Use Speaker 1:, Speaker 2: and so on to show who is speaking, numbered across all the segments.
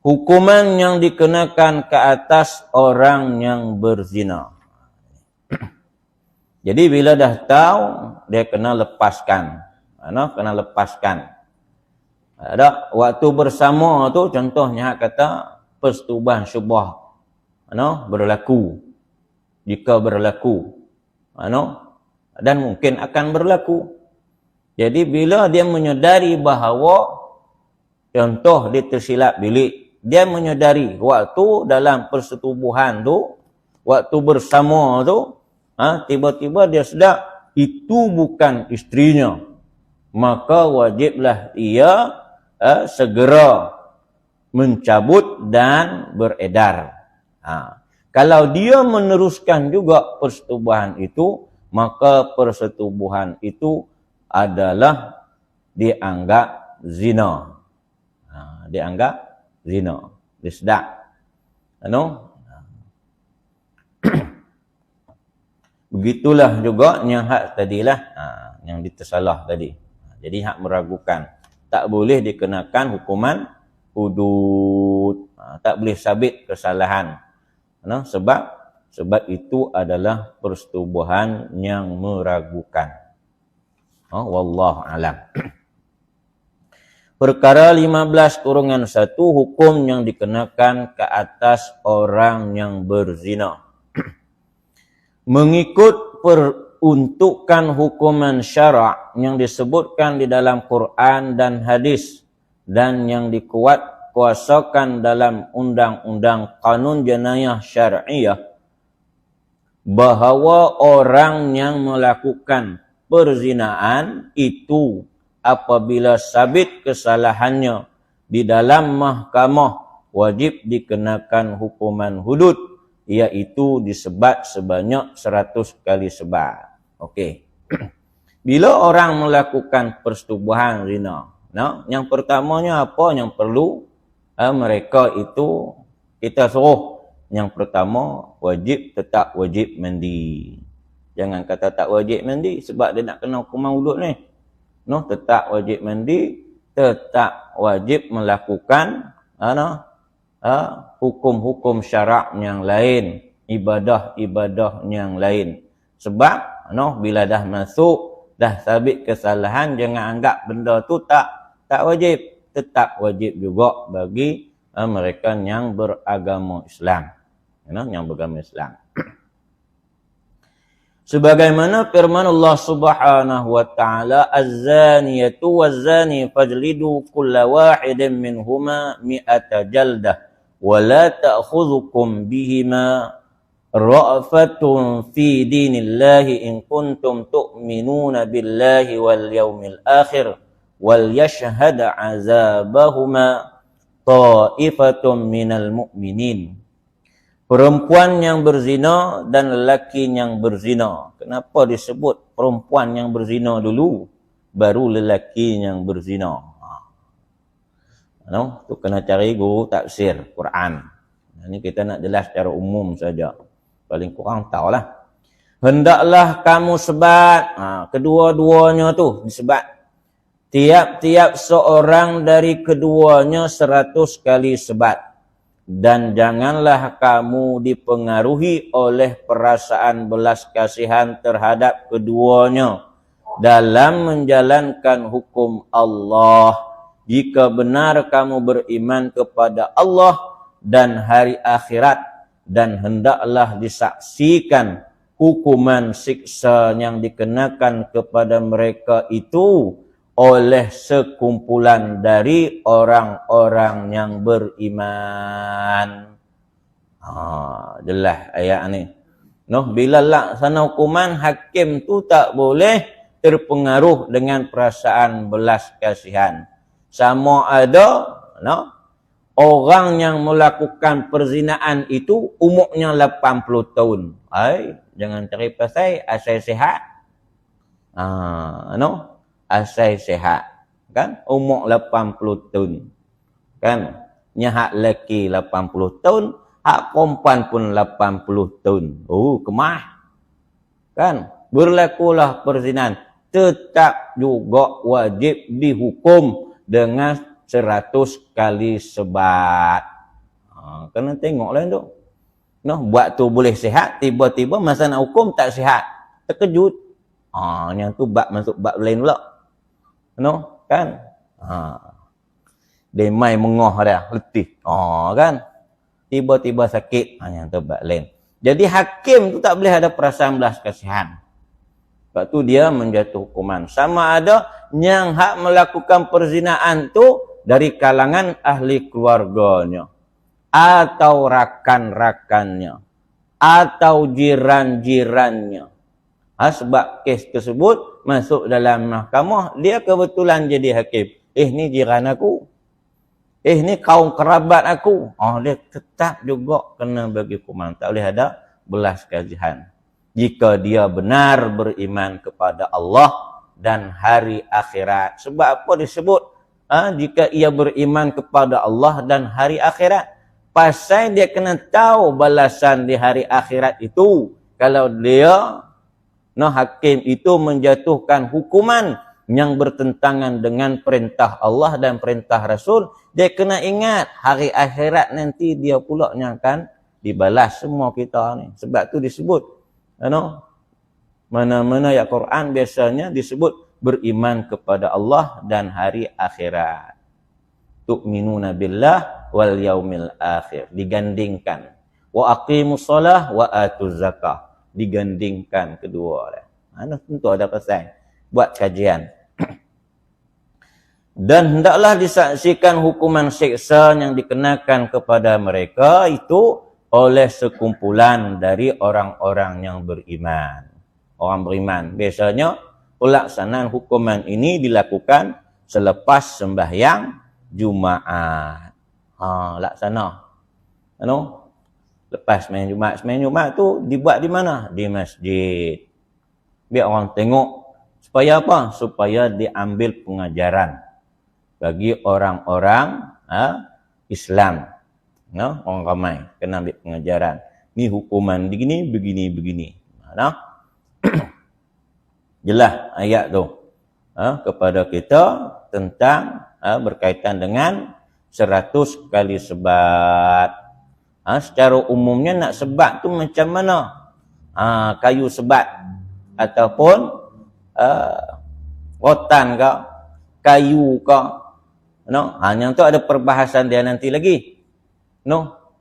Speaker 1: hukuman yang dikenakan ke atas orang yang berzina. Jadi bila dah tahu, dia kena lepaskan. Kena lepaskan. Ada waktu bersama tu, contohnya kata persetubuhan syubhah berlaku. Jika berlaku, dan mungkin akan berlaku. Jadi bila dia menyedari bahawa, contoh dia tersilap bilik, dia menyedari waktu dalam persetubuhan tu, waktu bersama tu, tiba-tiba dia sedar itu bukan isterinya, maka wajiblah ia segera mencabut dan beredar. Kalau dia meneruskan juga persetubuhan itu, maka persetubuhan itu adalah dianggap zina. Dianggap zina. Disedak. Begitulah juga yang hak tadilah, yang ditersalah tadi. Jadi hak meragukan. Tak boleh dikenakan hukuman hudud. Tak boleh sabit kesalahan. Sebab itu adalah persetubuhan yang meragukan. Wallahu alam. Perkara 15-1, hukum yang dikenakan ke atas orang yang berzina. Mengikut peruntukan hukuman syarak yang disebutkan di dalam Quran dan hadis dan yang dikuatkuasakan dalam undang-undang kanun jenayah syar'iyah, bahawa orang yang melakukan perzinaan itu apabila sabit kesalahannya di dalam mahkamah wajib dikenakan hukuman hudud, iaitu disebat sebanyak 100 kali sebat. Okey. Bila orang melakukan persetubuhan zina, yang pertamanya apa yang perlu mereka itu kita suruh? Yang pertama, tetap wajib mandi. Jangan kata tak wajib mandi sebab dia nak kena hukuman hudud ni. Tetap wajib mandi, tetap wajib melakukan hukum-hukum syarak yang lain, ibadah-ibadah yang lain. Sebab bila dah masuk, dah sabit kesalahan, jangan anggap benda tu tak wajib. Tetap wajib juga bagi mereka yang beragama Islam. Yang beragama Islam. Sebagaimana firman Allah Subhanahu wa taala, az-zaniyatu waz-zani fajlidu kulla wahidin minhuma mi'ata jaldah wa la ta'khudhukum bihima ra'fatun fi dinillahi in kuntum tu'minuna billahi wal yawmil akhir wal yashhad 'azabahuma ta'ifatun minal mu'minin. Perempuan yang berzina dan lelaki yang berzina. Kenapa disebut perempuan yang berzina dulu, baru lelaki yang berzina? Tu kena cari guru tafsir Quran. Ini kita nak jelas secara umum saja. Paling kurang tahulah. Hendaklah kamu sebat. Kedua-duanya tu disebat. Tiap-tiap seorang dari keduanya 100 kali sebat. Dan janganlah kamu dipengaruhi oleh perasaan belas kasihan terhadap keduanya dalam menjalankan hukum Allah. Jika benar kamu beriman kepada Allah dan hari akhirat, dan hendaklah disaksikan hukuman siksa yang dikenakan kepada mereka itu oleh sekumpulan dari orang-orang yang beriman. Jelas ayat ni. Bila laksana hukuman, hakim tu tak boleh terpengaruh dengan perasaan belas kasihan. Sama ada orang yang melakukan perzinaan itu umurnya 80 tahun. Jangan cari pasal asal sihat. Asal sihat. Kan? Umur 80 tahun. Kan? Hak lelaki 80 tahun, hak perempuan pun 80 tahun. Kemah. Kan? Berlakulah perzinaan. Tetap juga wajib dihukum dengan 100 kali sebat. Kena tengok lah tu. Noh, buat tu boleh sihat, tiba-tiba masa nak hukum tak sihat. Terkejut. Yang tu bab masuk bab lain pula. Noh, kan? Dia mai mengah dah, letih. Kan? Tiba-tiba sakit. Yang tu bab lain. Jadi hakim tu tak boleh ada perasaan belas kasihan. Sebab tu dia menjatuh hukuman. Sama ada yang hak melakukan perzinaan tu dari kalangan ahli keluarganya. Atau rakan-rakannya. Atau jiran-jirannya. Sebab kes tersebut masuk dalam mahkamah. Dia kebetulan jadi hakim. Ni jiran aku. Ni kaum kerabat aku. Dia tetap juga kena bagi hukuman. Tak boleh ada belas kasihan. Jika dia benar beriman kepada Allah dan hari akhirat. Sebab apa disebut? Jika ia beriman kepada Allah dan hari akhirat. Pasal dia kena tahu balasan di hari akhirat itu. Kalau dia, hakim itu menjatuhkan hukuman yang bertentangan dengan perintah Allah dan perintah Rasul, dia kena ingat hari akhirat nanti dia pula yang akan dibalas semua kita ni. Sebab tu disebut, mana-mana ayat Quran biasanya disebut beriman kepada Allah dan hari akhirat. Tu'minuna billah wal yaumil akhir. Digandingkan. Wa aqimus salah wa atuz zakah. Digandingkan kedua. Tentu ada pesan. Buat kajian. Dan hendaklah disaksikan hukuman siksa yang dikenakan kepada mereka itu oleh sekumpulan dari orang-orang yang beriman. Orang beriman. Biasanya pelaksanaan hukuman ini dilakukan selepas sembahyang Jumaat. Laksana. Lepas sembahyang Jumaat. Sembahyang Jumaat tu dibuat di mana? Di masjid. Biar orang tengok. Supaya apa? Supaya diambil pengajaran bagi orang-orang Islam. Orang ramai kena ambil pengajaran. Ni hukuman begini, begini, begini. Jelas ayat tu kepada kita tentang berkaitan dengan 100 kali sebat. Secara umumnya nak sebat tu macam mana? Kayu sebat ataupun rotan ke, kayu ke. Yang tu ada perbahasan dia nanti lagi.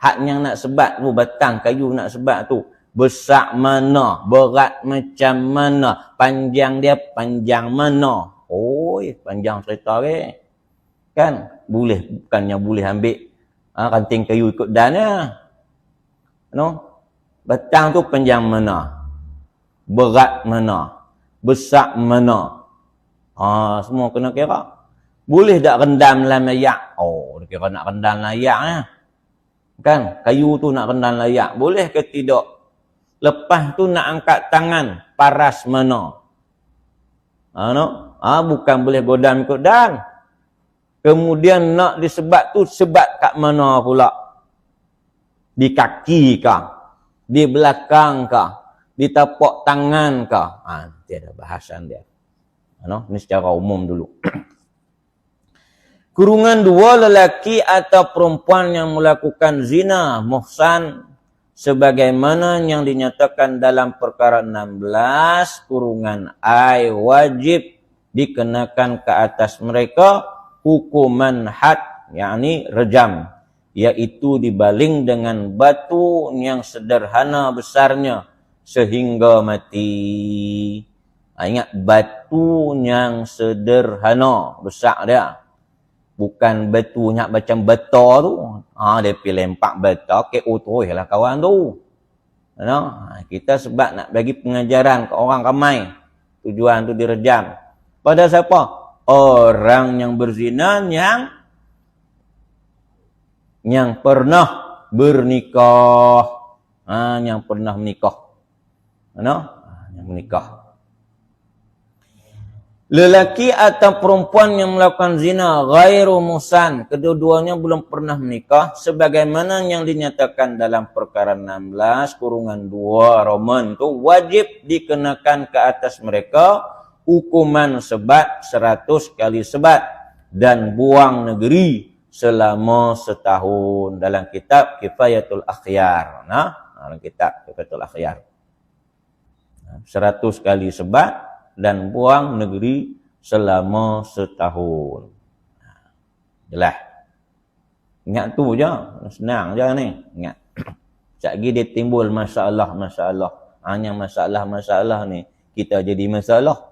Speaker 1: Hak yang nak sebat tu, batang kayu nak sebat tu, besar mana, berat macam mana, panjang dia panjang mana. Panjang cerita ke. Kan? Bukannya boleh ambil ranting kayu ikut dannya. Batang tu panjang mana, berat mana, besar mana. Semua kena kira. Boleh tak rendam dalam layak? Dia kira nak rendam layak. Kan? Kayu tu nak rendam layak. Boleh ke tidak? Lepas tu nak angkat tangan. Paras mana? Bukan boleh godam ikut dan. Kemudian nak disebat tu, sebat kat mana pula? Di kaki kah? Di belakang kah? Di tapak tangan kah? Nanti ada bahasan dia. Ini secara umum dulu. Kurungan 2, lelaki atau perempuan yang melakukan zina, muhsan, sebagaimana yang dinyatakan dalam perkara 16, kurungan I, wajib dikenakan ke atas mereka hukuman had, yakni rejam, iaitu dibaling dengan batu yang sederhana besarnya sehingga mati. Ingat, batu yang sederhana besar dia. Bukan batu yang macam bata tu. Dia pergi lempak bata, KO tu lah kawan tu. Kita sebab nak bagi pengajaran ke orang ramai. Tujuan tu direjam. Pada siapa? Orang yang berzina yang pernah bernikah. Yang pernah menikah. Yang menikah. Lelaki atau perempuan yang melakukan zina ghairu muhsan, kedua-duanya belum pernah menikah, sebagaimana yang dinyatakan dalam perkara 16 kurungan 2 Roman tu, wajib dikenakan ke atas mereka hukuman sebat 100 kali sebat dan buang negeri selama setahun dalam kitab Kifayatul Akhyar. Dalam kitab Kifayatul Akhyar. 100 kali sebat dan buang negeri selama setahun. Jelas. Ingat tu je. Senang je ni. Ingat. Sekejap lagi dia timbul masalah-masalah. Hanya masalah-masalah ni kita jadi masalah.